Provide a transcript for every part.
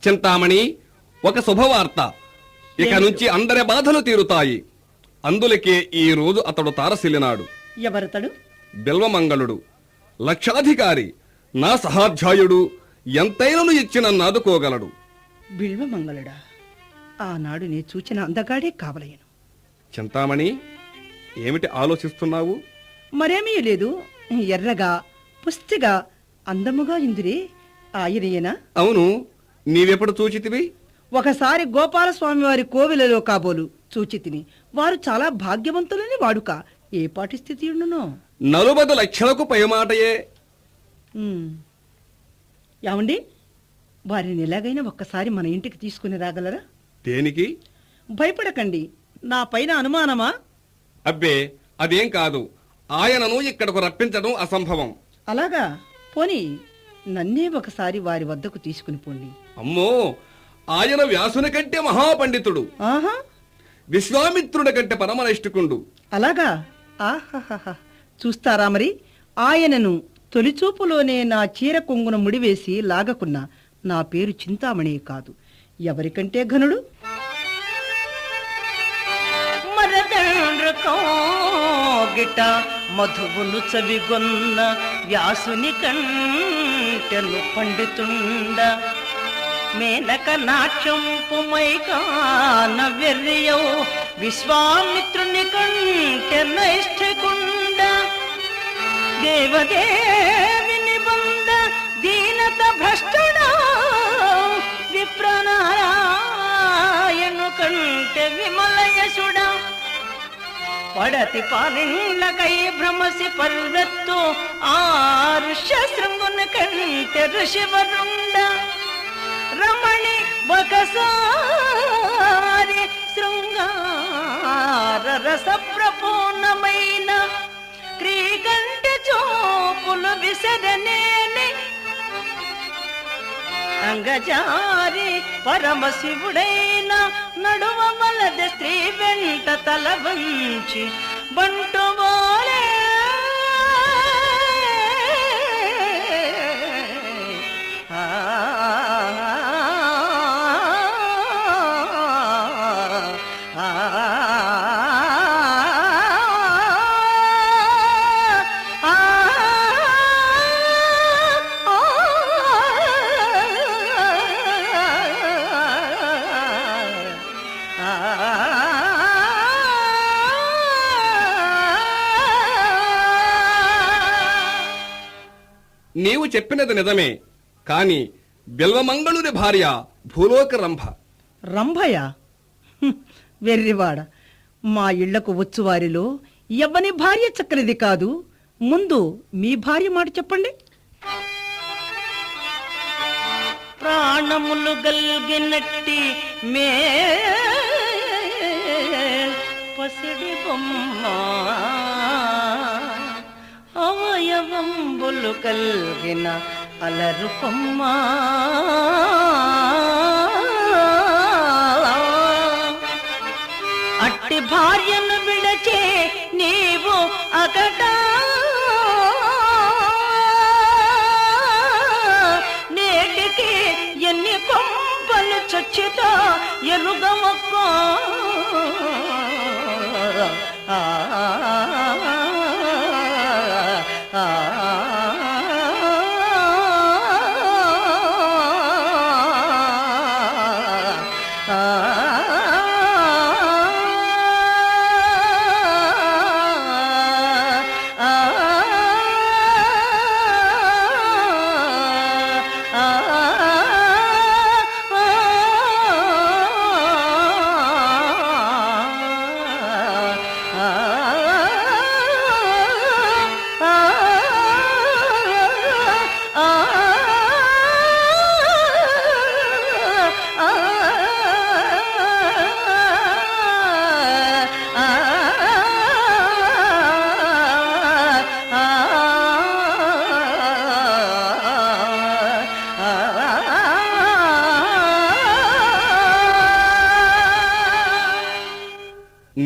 చింతామణి, ఒక శుభవార్త. ఇక నుంచి అందరి బాధలు తీరుతాయి. అందులకే ఈ రోజు అతడు తారసిల్లినాడు. ఎవరతడు? బిల్వమంగళుడు, లక్షాధికారి, నా సహాధ్యాయుడు. ఎంతైనను ఇచ్చిన నాదుకోగలడు. బిల్వమంగళుడా? ఆనాడు నే చూచిన అందగాడే కావలయను. చింతామణి, ఏమిటి ఆలోచిస్తున్నావు? మరేమీ లేదు. ఎర్రగా పుష్టిగా అందముగా ఇందురే ఆయనయేనా? అవును, నీవెప్పుడు చూచితివి? ఒకసారి గోపాలస్వామి వారి కోవిలలో కాబోలు చూచితిని. వారు చాలా భాగ్యవంతులని వాడుక. ఏ పాటి స్థితి ఉండునో? 40 లక్షలకు పైమాటయే. ఏమండి, వారిని ఎలాగైనా ఒక్కసారి మన ఇంటికి తీసుకుని రాగలరా? దేనికి? భయపడకండి. నా పైన అనుమానమా? అబ్బే, అదేం కాదు. ఆయనను ఇక్కడకు రప్పించడం అసంభవం. అలాగా? పోనీ నన్నే ఒకసారి వారి వద్దకు తీసుకుని పోండి. అమ్మో, ఆయన వ్యాసుని కంటే మహాపండితుడు. ఆహా, విశ్వామిత్రుడి కంటే పరమనిష్ఠుకుండు. అలాగా? ఆహాహా, చూస్తారా మరి? ఆయనను తొలిచూపులోనే నా చీర కొంగున ముడివేసి లాగకున్నా నా పేరు చింతామణి కాదు. ఎవరికంటే ఘనుడు? గిట మధువును చవిగొన్న వ్యాసుని కంటెను పండితుండ మేనక నాట్యంపు మైకాన వెర్రియో విశ్వామిత్రుని కంటె నైష్ఠకుండ దేవదేవి నిబంధ దీనత భ్రష్టుడా విప్రనారాయణు కంటె విమలయసుడా పడతి పాలిండ్లకై భ్రమసి పర్వెత్తు ఆ ఋష్య శృంగుని కంటె ఋషివరుండ రమణి ఒకసారి శృంగార రస ప్రపూర్ణమైన క్రీకంఠ చూపులు విసరనేని అంగజారి పరమశివుడైన నడువ వలద స్త్రీ వెంట తల వంచి బంటువాలే నీవు చెప్పినది నిజమే. కాని బిల్వమంగళుని భార్య భూలోక రంభ. రంభయ? వెర్రివాడ, మా ఇళ్లకు వచ్చువారిలో ఎవ్వని భార్య చక్కనిది కాదు. ముందు మీ భార్య మాట చెప్పండి. ప్రాణములు గల్గినట్టి మే పసిడి బొమ్మ అవయవంబులు కల్గిన అలరు కొమ్మ అట్టి భార్యను విడచే నీవు అగట నేటికి ఎన్ని కొంపలు చచ్చితో ఎరుగమక్కో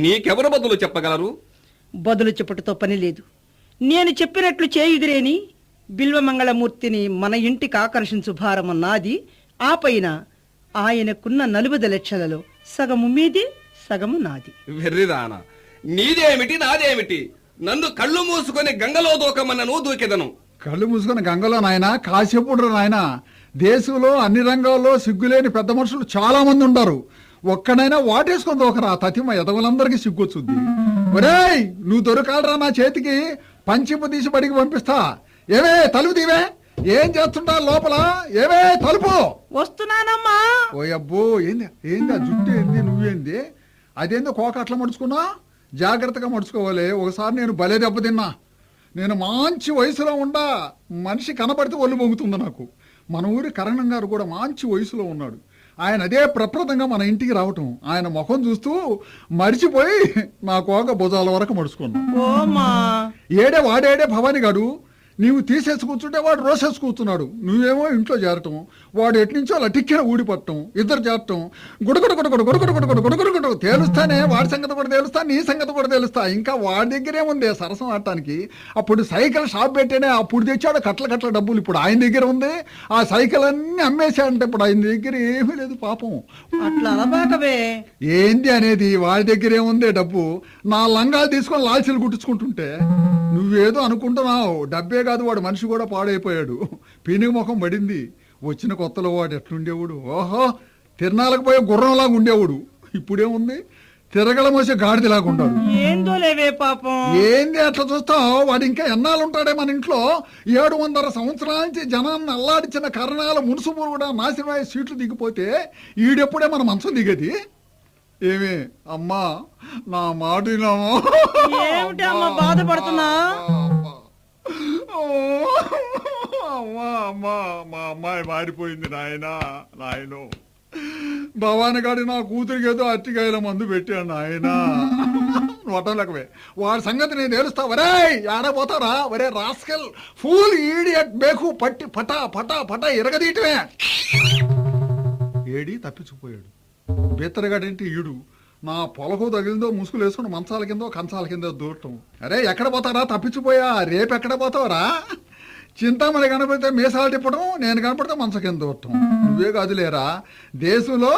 నీకెవరు బదులు చెప్పగలరు? బదులు చెప్పుటతో పని లేదు. నేను చెప్పినట్లు చేయుదురేని బిల్వమంగళమూర్తిని మన ఇంటికి ఆకర్షించు భారము నాది. ఆ పైన ఆయనకున్న 40 లక్షలలో సగము మీది, సగము నాది. వెర్రిదానా, నీదేమిటి నాదేమిటి? నన్ను కళ్ళు మూసుకొని గంగలో దూకమన్నను దూకెదను. కళ్ళు మూసుకుని గంగలో నాయన కాసేపుడు నాయన. దేశంలో అన్ని రంగాల్లో సిగ్గులేని పెద్ద మనుషులు చాలా మంది ఉంటారు. ఒక్కడైనా వాటేసుకొని దూకరా, తతిమ ఎదవులందరికీ సిగ్గొచ్చుద్ది. ఒరేయ్, నువ్వు దొరకాలరా నా చేతికి, పంచిపు తీసి బడికి పంపిస్తా. ఏవే తలుపు తీవే, ఏం చేస్తుంటా లోపల? ఏవే తలుపు. వస్తున్నానమ్మా. ఓ అబ్బో, ఏంది ఏంది ఆ జుట్టు ఏంది, నువ్వేంది అదేందో కోక అట్లా మడుచుకున్నా? జాగ్రత్తగా మడుచుకోవాలి. ఒకసారి నేను భలే దెబ్బతిన్నా. నేను మంచి వయసులో ఉండా, మనిషి కనబడితే ఒళ్ళు పొంగుతుంది నాకు. మన ఊరి కరణం గారు కూడా మంచి వయసులో ఉన్నాడు. ఆయన అదే ప్రప్రదంగా మన ఇంటికి రావటం, ఆయన ముఖం చూస్తూ మరిచిపోయి నా కోక భుజాల వరకు మడుచుకున్నా. ఓమా, ఏడే వాడేడే భవాని గాడు, నీవు తీసేసి కూర్చుంటే వాడు రోసేసి కూర్చున్నాడు. నువ్వేమో ఇంట్లో చేరటం, వాడు ఎట్నుంచో అలా టిక్కిన ఊడిపట్టం, ఇద్దరు చేరటం, గుడగుడు గుడగుడు గుడగుడు గుడగుడు గుడగుడు గుడు తేలుస్తానే. వాడి సంగతి కూడా తెలుస్తా, నీ సంగతి కూడా తెలుస్తా. ఇంకా వాడి దగ్గరే ఉంది సరసం ఆడటానికి. అప్పుడు సైకిల్ షాప్ పెట్టానే, అప్పుడు తెచ్చాడు కట్ల డబ్బులు. ఇప్పుడు ఆయన దగ్గర ఉంది. ఆ సైకిల్ అన్ని అమ్మేశాడంటే ఇప్పుడు ఆయన దగ్గర ఏమీ లేదు పాపం. అట్లా అనబాకవే. ఏంది అనేది, వాడి దగ్గరే ఉంది డబ్బు. నా లంగాలు తీసుకొని లాల్చీలు కుట్టించుకుంటుంటే నువ్వేదో అనుకుంటున్నావు. డబ్బే కాదు, వాడు మనిషి కూడా పాడైపోయాడు. పీనుగు ముఖం పడింది. వచ్చిన కొత్తలో వాడు ఎట్లుండేవాడు, ఓహో తిరణాలకు పోయే గుర్రంలాగా ఉండేవాడు. ఇప్పుడేముంది, తిరగల మోసే గాడిదలాగా ఉన్నాడు. ఏందో లేవే పాపం. ఏంది అట్లా చూస్తావు? వాడు ఇంకా ఎన్నాళ్ళు ఉంటాడే మన ఇంట్లో? 700 సంవత్సరాల నుంచి జనాన్ని అల్లాడించిన కరణాల మునుసుములు కూడా నాశనమయ్యే సీట్లు దిగిపోతే ఈడెప్పుడే మన మంచం దిగేది? ఏమి అమ్మా, నా మాట ఏమిటి అమ్మా బాధపడుతున్నా? అమ్మా అమ్మా, మా అమ్మాయి మారిపోయింది నాయనో. భవాని గారి నా కూతురికి ఏదో అట్టికాయల మందు పెట్టాను నాయన. వటలకవే వాడి సంగతి నేను తెలుస్తా. వరే ఆడపోతారా? వరే రాస్కెల్, ఫూల్, ఈడియట్, బేకు పట్టి పటా పటా పటా ఎరగదీయటమే. ఏడి తప్పించిపోయాడు. బెత్తరగాడంటే ఈడు నా పొలకు తగిలిందో ముసుగులు వేసుకుని మంచాల కిందో కంచాల కిందో దూరటం. అరే ఎక్కడ పోతారా? తప్పించిపోయా. రేపు ఎక్కడ పోతావరా? చింతామణి కనపడితే మీసాలు తిప్పడం, నేను కనపడితే మంచం కింద దూరటం. నువ్వే కాదులేరా, దేశంలో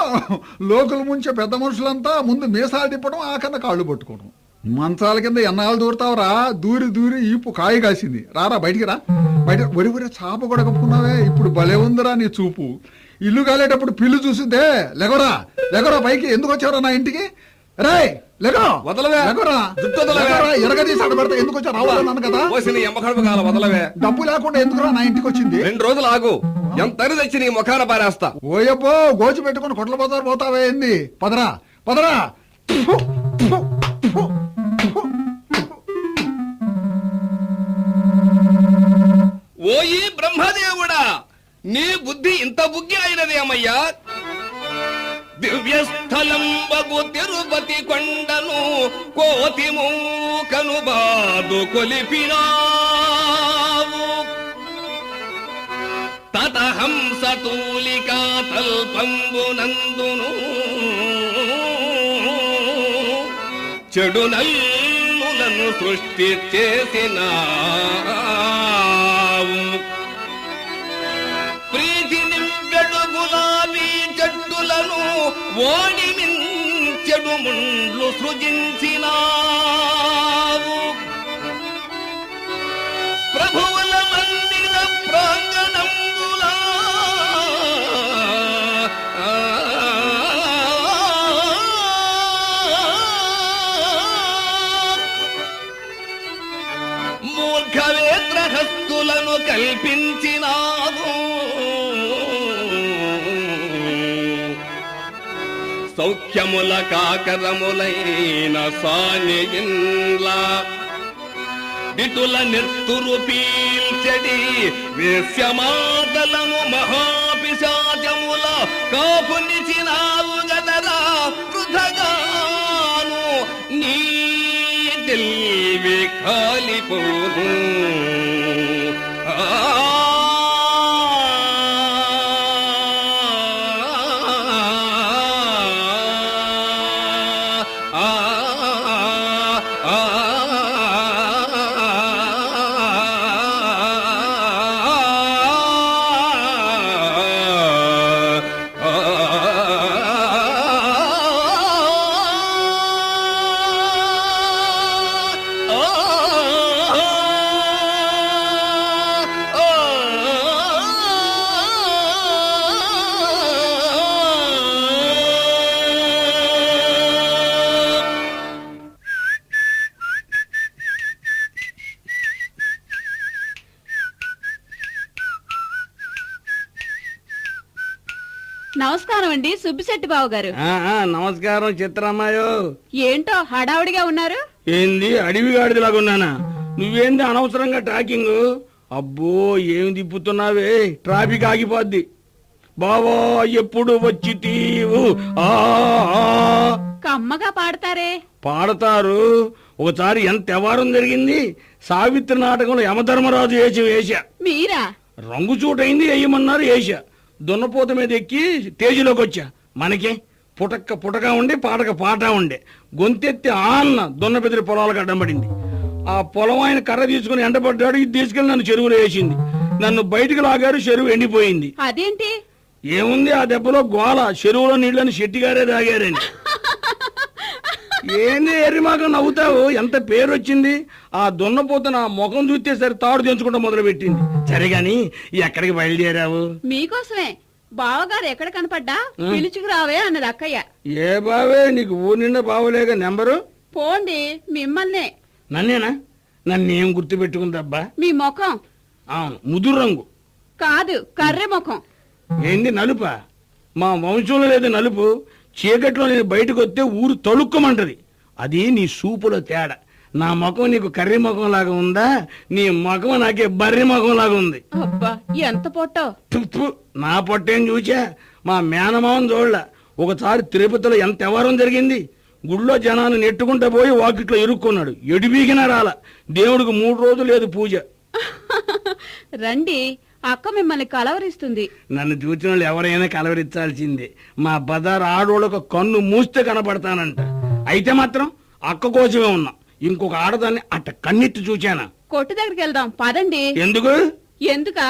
లోకుల ముంచే పెద్ద మనుషులంతా ముందు మీసాలు తిప్పడం, ఆ కింద కాళ్ళు పట్టుకోవడం. మంచాల కింద ఎన్నాళ్ళు దూరతావురా? దూరి ఈపు కాయ కాసింది. రారా బయటికి రా. బయట ఒరి చాప కూడా కప్పుకున్నావే. ఇప్పుడు భలే ఉందిరా నీ చూపు. ఇల్లు కాలేటప్పుడు పిల్లు చూసిందే. లెగరా పైకి. ఎందుకు వచ్చారా నా ఇంటికి? రాయ్ లెగో, వదలవే. ఎరగదీసాడు పెడతా. ఎందుకు వచ్చా? రావాలన్నాను కదా. వదలవే. డబ్బు లేకుండా ఎందుకురా నా ఇంటికి వచ్చింది? 2 రోజులు ఆగు, ఎంత తెచ్చి నీ ముఖాన పారేస్తా. ఓయబ్బో, గోచి పెట్టుకుని కొట్ల బజారు పోతావే ఏంది? పదరా. ఓయి బ్రహ్మదేవుడా, నీ బుద్ధి ఇంత బుగ్గి అయినదేమయ్యా? దివ్యస్థలం బగు తిరుపతి కొండను కోతి మూకను బాదు కొలిపినావు. తతహంస తూలికా తల్పంబునందును చెడు నల్లులను సృష్టి చేసినావు. ప్రీతిని వెడుగులావి జట్టులను ఓడిమించెడు ముండ్లు సృజించినావు. ప్రభువుల మందిర ప్రాంగణంబులా మూర్ఖవేత్రహస్తులను కల్పించినావు. సౌఖ్యముల కాకరములైన సానిగిన్ల విటుల నెత్తురు పీల్చెడి వేశ్యమాతలను మహాపిశాచముల కాపునిచినావు గదరా. వృధగాను నీ తెలివి కాలిపోను. నమస్కారం అండి సుబ్బిశెట్టి బావ గారు. నమస్కారం చిత్రమ్మాయో. ఏంటో హడావుడిగా ఉన్నారు? ఏంది అడవి గాడిదలాగా ఉన్నానా? నువ్వేంది అనవసరంగా టాకింగ్? అబ్బో ఏమి తిప్పుతున్నావే, ట్రాఫిక్ ఆగిపోద్ది. బావా ఎప్పుడు వచ్చి తీవు కమ్మగా పాడతారే. పాడతారు. ఒకసారి ఎంత వ్యవహారం జరిగింది. సావిత్రి నాటకంలో యమధర్మరాజు వేషా. మీరా? రంగు చూటైంది వేయమన్నారు వేషా. దున్నపోత మీద ఎక్కి తేజీలోకి వచ్చా. మనకే పుటక్క పుటక ఉండే, పాటక పాట ఉండే. గొంతెత్తి ఆన్న దున్న బెదిరి పొలాలకు అడ్డం పడింది. ఆ పొలం ఆయన కర్ర తీసుకుని ఎండపడ్డాడు. ఇది తీసుకెళ్లి నన్ను చెరువులో వేసింది. నన్ను బయటికి లాగారు, చెరువు ఎండిపోయింది. అదేంటి? ఏముంది ఆ దెబ్బలో గోల, చెరువులో నీళ్లను శెట్టిగారే తాగారని. ఏంది ఎర్రిమాక నవ్వుతావు? ఎంత పేరు వచ్చింది. ఆ దున్నపోత నా ముఖం చూస్తే సరే తాడు తెంచుకుంటా మొదలు పెట్టింది. సరే గాని ఎక్కడికి బయలుదేరావు? మీకోసమే. బావగారు ఎక్కడ కనపడ్డా పిలుచుకు రావే అన్నది అక్కయ్య. ఏ బావే, నీకు ఊరి నిండా బావలేగా నెంబరు? పోండి, మిమ్మల్నే. నన్నేనా? నన్నేం గుర్తు పెట్టుకుందబ్బా? మీ ముఖం. అవును, ముదురు రంగు కాదు, కర్రె ముఖం. ఏంది నలుపా? మా వంశంలో లేదు నలుపు. చీకట్లో నేను బయటకు వస్తే ఊరు తొలుక్కమంటది. అది నీ సూపులో తేడా. నా ముఖం నీకు కర్రీ ముఖం లాగా ఉందా? నీ ముఖం నాకే బర్రె ముఖం లాగా ఉంది. అబ్బా ఎంత పొట్టో. తుప్పు, నా పొట్టేం చూచా? మా మేనమావన్ చూడలా. ఒకసారి తిరుపతిలో ఎంత వ్యవహారం జరిగింది. గుళ్ళో జనాన్ని నెట్టుకుంటా పోయి వాకిట్లో ఇరుక్కున్నాడు. ఎడిబీగినా రాల. దేవుడికి 3 రోజులు లేదు పూజ. రండి, అక్క మిమ్మల్ని కలవరిస్తుంది. నన్ను చూసిన వాళ్ళు ఎవరైనా కలవరించాల్సిందే. మా బజార్ ఆడోళ్ళకు కన్ను మూస్తే కనపడతానంట. అయితే మాత్రం అక్క కోసమే ఉన్నా. ఇంకొక ఆడదాన్ని అట్ట కన్నెత్తి చూచానా? కొట్టు దగ్గరికి వెళ్దాం పదండి. ఎందుకు? ఎందుకా?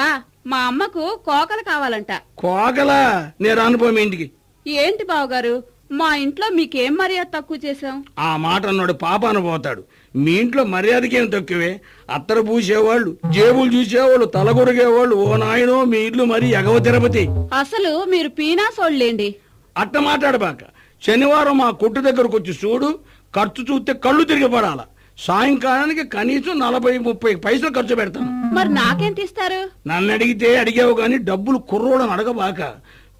మా అమ్మకు కోకలు కావాలంట. కోకలా? నేను అనుభవం ఇంటికి. ఏంటి బావగారు, మా ఇంట్లో మీకేం మర్యాద తక్కువ చేశాం? ఆ మాట అన్నాడు పాపాన పోతాడు. మీ ఇంట్లో మర్యాదకేం తక్కువే. అత్తరు పూసేవాళ్ళు, జేబులు చూసేవాళ్ళు, తలగొరిగేవాళ్ళు. ఓ నాయనో, మీ ఇల్లు మరీ ఎగవ తిరుపతి. అసలు మీరు పీనాసోళ్ళేండి. అట్ట మాట్లాడబాక. శనివారం మా కొట్టు దగ్గరకు వచ్చి చూడు. ఖర్చు చూస్తే కళ్ళు తిరిగి పడాల. సాయంకాలానికి కనీసం 40-30 పైసలు ఖర్చు పెడతాను. మరి నాకేం తీస్తారు? నన్ను అడిగితే అడిగావు గాని డబ్బులు కుర్రోడని అడగబాక.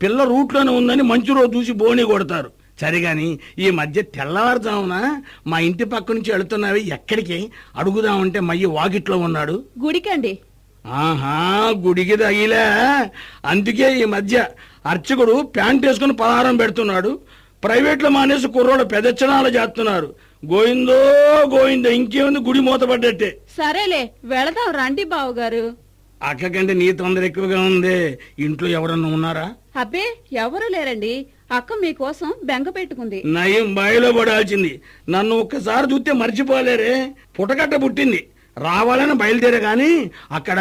పిల్ల రూట్లోనే ఉందని మంచి రోజు చూసి బోని కొడతారు. సరిగాని ఈ మధ్య తెల్లవారుజామున మా ఇంటి పక్క నుంచి వెళుతున్నావి. ఎక్కడికి అడుగుదామంటే మయ్యి వాకిట్లో ఉన్నాడు. గుడికండి. ఆహా, గుడికి తగిలే. అందుకే ఈ మధ్య అర్చకుడు ప్యాంట్ వేసుకుని పలహారం పెడుతున్నాడు. ప్రైవేట్ లో మానేసి కుర్రోళ్ళు పెదచ్చనాలు చేస్తున్నారు. గోయిందో గోయిందో, ఇంకేముంది, గుడి మూతపడ్డట్టే. సరేలే వెళదాం రండి బావగారు. అక్క కంటే నీ తొందర ఎక్కువగా ఉంది. ఇంట్లో ఎవరన్నా ఉన్నారా? అబ్బే ఎవరు లేరండి. అక్క మీకోసం బెంగ పెట్టుకుంది. నయం బాయిలో పడాల్సింది. నన్ను ఒక్కసారి చూస్తే మర్చిపోలేరే. పుటకట్ట పుట్టింది. రావాలని బయలుదేరే గాని అక్కడ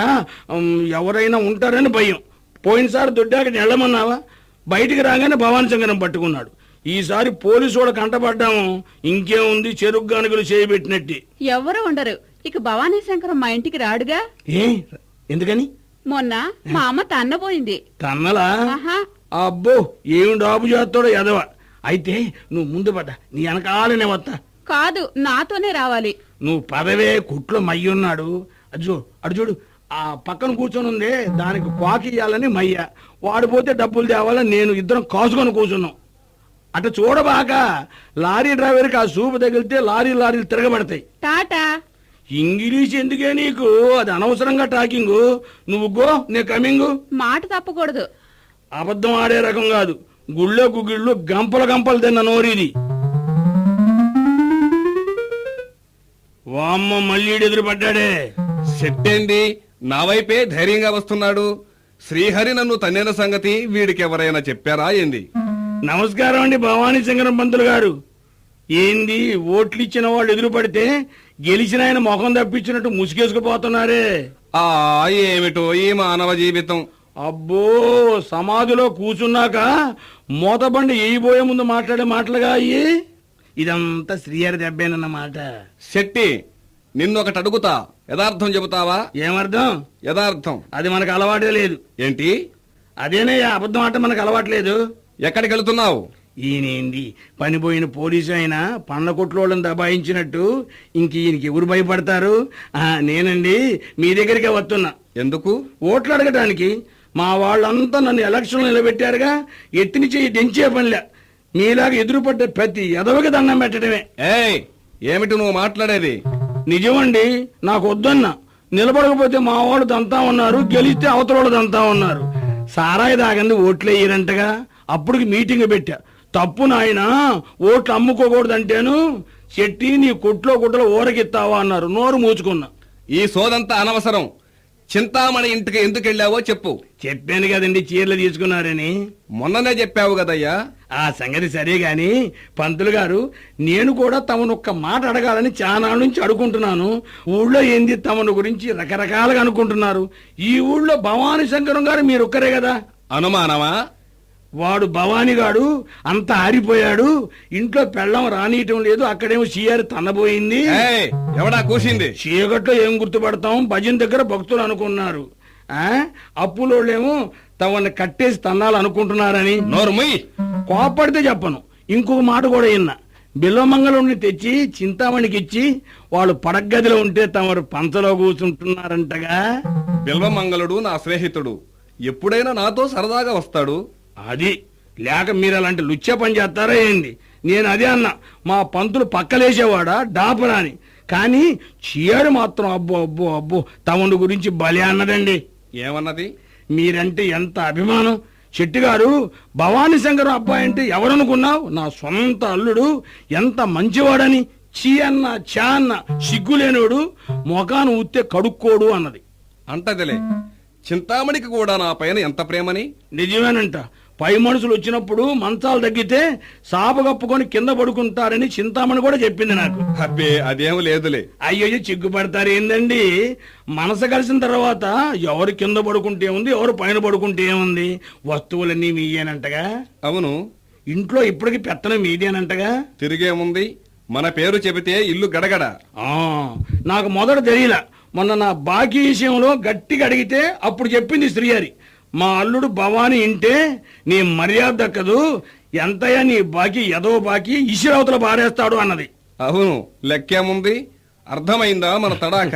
ఎవరైనా ఉంటారని భయం. పోయినసారి దొడ్డాక వెళ్ళమన్నావా? బయటికి రాగానే భవానీ శంకరం పట్టుకున్నాడు. ఈసారి పోలీసు వాళ్ళ కంటపడ్డాము. ఇంకేముంది, చెరుకు గానుగలు చేయబెట్టినట్టి. ఎవరు ఉండరు. ఇక భవానీ శంకరం మా ఇంటికి రాడుగా. ఏ ఎందుకని? మొన్న మా అమ్మ తన్నపోయింది. తన్నలా? ఆహా. అబ్బో, ఏమి డాబు చేస్తాడో ఎదవ. అయితే నువ్వు ముందు పడ్డా, నీ వెనకాలనే వస్తా. కాదు, నాతోనే రావాలి. నువ్వు పదవే, కుట్లో మయ్య ఉన్నాడు. అడు చూడు, ఆ పక్కన కూర్చొని ఉందే, దానికి కాకి ఇయ్యాలని మయ్య. వాడు పోతే డబ్బులు తేవాలని నేను. ఇద్దరం కాసుకొని కూర్చున్నాం. అట చూడబాక. లారీ డ్రైవర్కి ఆ సూపు తగిలితే లారీలు తిరగబడతాయి. టాటా. ఇంగ్లీష్ ఎందుకే నీకు? అది అనవసరంగా టాకింగు. నువ్వు గో, నే కమింగు. మాట తప్పకూడదు. అబద్ధం ఆడే రకం కాదు. గుళ్ళో గుగిళ్ళు గంపలు తిన్న నోరిది. వామ్మ, మళ్ళీ ఎదురుపడ్డాడే. సెట్టేంది, నా వైపే ధైర్యంగా వస్తున్నాడు. శ్రీహరి నన్ను తన్నిన సంగతి వీడికి ఎవరైనా చెప్పారా ఏంది? నమస్కారం అండి భవానీ శంకరం పంతులు గారు. ఏంది, ఓట్లు ఇచ్చిన వాళ్ళు ఎదురు పడితే గెలిచిన ఆయన మొఖం తప్పించినట్టు ముసుగేసుకుపోతున్నారే. ఆ ఏమిటో ఈ మానవ జీవితం. అబ్బో, సమాధిలో కూర్చున్నాక మూతబండి ఎయిబోయే ముందు మాట్లాడే మాటలుగా అయ్యి. ఇదంతా శ్రీహరి దెబ్బేనన్నమాట. శెట్టి, నిన్నొకటి అడుగుతా, యథార్థం చెబుతావా? ఏమర్థం? యథార్థం. అది మనకు అలవాటే లేదు. ఏంటి? అదేనయ్యా, అబద్ధం ఆట మనకు అలవాట్లేదు. ఎక్కడికి వెళుతున్నావు? ఈయనేంది, పనిపోయిన పోలీసు అయినా పండ్ల కొట్లోళ్ళని దబాయించినట్టు ఇంక ఈయనకి ఎవరు భయపడతారు? నేనండి మీ దగ్గరికే వస్తున్నా. ఎందుకు? ఓట్లు అడగటానికి. మా వాళ్ళంతా నన్ను ఎలక్షన్ నిలబెట్టారుగా, ఎత్తిని చెయ్యి దించే పనిలే. మీలాగా ఎదురుపడ్డ ప్రతి ఎదవకి దండం పెట్టడమే. ఏయ్, ఏమిటి నువ్వు మాట్లాడేది? నిజమండి, నాకు వద్దన్నా. నిలబడకపోతే మా వాళ్ళు దంతా ఉన్నారు, గెలిస్తే అవతల దంతా ఉన్నారు. సారాయి తాగంది ఓట్లు వేయరంటగా, అప్పటికి మీటింగ్ పెట్టా. తప్పు నాయనా, ఓట్లు అమ్ముకోకూడదంటేను చెట్టి నీ కొట్లో గుడ్డలో ఊరకిస్తావా అన్నారు. నోరు మూచుకున్నా. ఈ సోదంతా అనవసరం. చింతామణి ఇంటికి ఎందుకు వెళ్ళావో చెప్పు. చెప్పాను కదండి చీరలు తీసుకున్నారని. మొన్ననే చెప్పావు కదయ్యా. ఆ సంగతి సరే గాని పంతులు గారు, నేను కూడా తమను ఒక్క మాట అడగాలని చాలా నుంచి అడుగుంటున్నాను. ఊళ్ళో ఏంది తమను గురించి రకరకాలుగా అనుకుంటున్నారు. ఈ ఊళ్ళో భవానీ శంకరం గారు మీరు ఒక్కరే కదా. అనుమానమా? వాడు భవానీగాడు అంతా ఆరిపోయాడు, ఇంట్లో పెళ్ళం రానియటం లేదు, అక్కడేమో చీయారి తన్నబోయింది. ఏయ్, ఎవడా కూసింది? చీకట్లో ఏం గుర్తుపడతాం, భజన దగ్గర భక్తులు అనుకున్నారు. అప్పులోళ్ళేమో తమని కట్టేసి తన్నాలనుకుంటున్నారని. నోరు ముయ్. కోపడితే చెప్పను. ఇంకొక మాట కూడా విన్నా. బిల్వమంగళుడిని తెచ్చి చింతామణికి ఇచ్చి వాళ్ళు పడగదిలో ఉంటే తమరు పంచలో కూర్చుంటున్నారంటగా. బిల్వమంగళుడు నా స్నేహితుడు, ఎప్పుడైనా నాతో సరదాగా వస్తాడు. అది లేక మీరు అలాంటి లుచ్చ పని చేస్తారా ఏంది? నేను అదే అన్నా, మా పంతులు పక్కలేసేవాడా డాపరా అని. కానీ చీయారు మాత్రం అబ్బో అబ్బో అబ్బో తమను గురించి భలే అన్నదండి. ఏమన్నది? మీరంటే ఎంత అభిమానం. చెట్టు గారు, భవానీ శంకరం అబ్బాయి అంటే ఎవరనుకున్నావు? నా సొంత అల్లుడు, ఎంత మంచివాడని. చీ అన్న చా అన్న సిగ్గులేనోడు, మొఖాను ఊస్తే కడుక్కోడు అన్నది. అంటదిలే. చింతామణికి కూడా నా పైన ఎంత ప్రేమని. నిజమేనంట. పై మనుషులు వచ్చినప్పుడు మంచాలు తగ్గితే సాప కప్పుకొని కింద పడుకుంటారని చింతామణి కూడా చెప్పింది నాకు. అబ్బే, అదేం లేదులే. అయ్యో, చిగ్గుపడతారు ఏందండి? మనసు కలిసిన తర్వాత ఎవరు కింద పడుకుంటే ఉంది, ఎవరు పైన పడుకుంటే ఏముంది? వస్తువులన్నీ మీయేనంటగా. అవును. ఇంట్లో ఇప్పటికి పెత్తనం మీదేనంటగా. తిరిగేముంది, మన పేరు చెబితే ఇల్లు గడగడ. నాకు మొదట తెలియలా. మొన్న నా బాకీ విషయంలో గట్టిగా అడిగితే అప్పుడు చెప్పింది శ్రీహరి, మా అల్లుడు భవానీ ఇంటే నీ మర్యాద దక్కదు, ఎంతయా నీ బాకీ, ఎదవ బాకీ ఇసిరవతల బారేస్తాడు అన్నది. అవును, లెక్కేముంది. అర్థమైందా మన తడాక?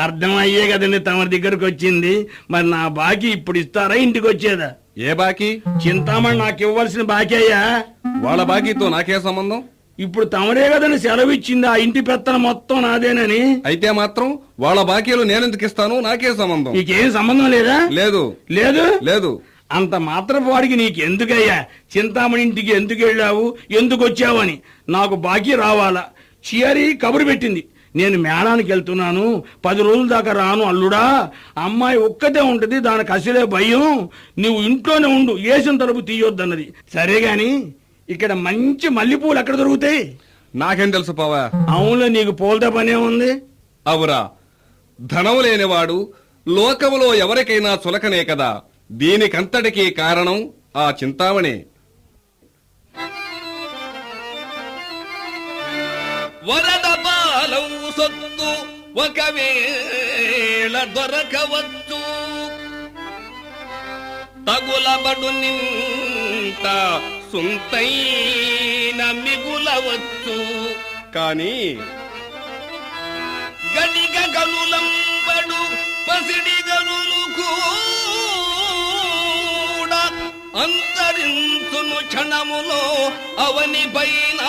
అర్థమయ్యే కదండి తమ దగ్గరకు వచ్చింది. మరి నా బాకీ ఇప్పుడు ఇస్తారా, ఇంటికి వచ్చేదా? ఏ బాకీ? చింతామణి నాకు ఇవ్వాల్సిన బాకీ అయ్యా. వాళ్ళ బాకీతో నాకే సంబంధం? ఇప్పుడు తమరే కదని సెలవిచ్చింది, ఆ ఇంటి పెత్తనం మొత్తం నాదేనని. అయితే మాత్రం వాళ్ళ బాకీలు నేనెందుకు ఇస్తాను? నాకే సంబంధం. నీకేం సంబంధం లేదా? లేదు లేదు లేదు. అంత మాత్రపు వాడికి నీకు ఎందుకయ్యా? చింతామణి ఇంటికి ఎందుకు వెళ్ళావు, ఎందుకు వచ్చావని నాకు బాకీ రావాలా? చియరి కబురు పెట్టింది, నేను మేళానికి వెళ్తున్నాను, 10 రోజుల దాకా రాను అల్లుడా, అమ్మాయి ఒక్కతే ఉంటది, దానికి అసలే భయం, నువ్వు ఇంట్లోనే ఉండు, ఏసిన తలుపు తీయొద్దన్నది. సరే గాని ఇక్కడ మంచి మల్లెపూలు ఎక్కడ దొరుకుతాయి? నాకేం తెలుసు పోవా. అవునులే, నీకు పోల్తా పనే ఉంది. అవురా, ధనం లేనివాడు లోకములో ఎవరికైనా చులకనే కదా. దీనికంతటికీ కారణం ఆ చింతామణి. వరద పాలవు సొత్తు ఒకవేళ దొరకవచ్చు, తగులబడు నింత సుంతైన మిగులవచ్చు. కాని గడిగ గనులంబడు పసిడి గనులు కూడా అంతరించును క్షణములో అవని పైన.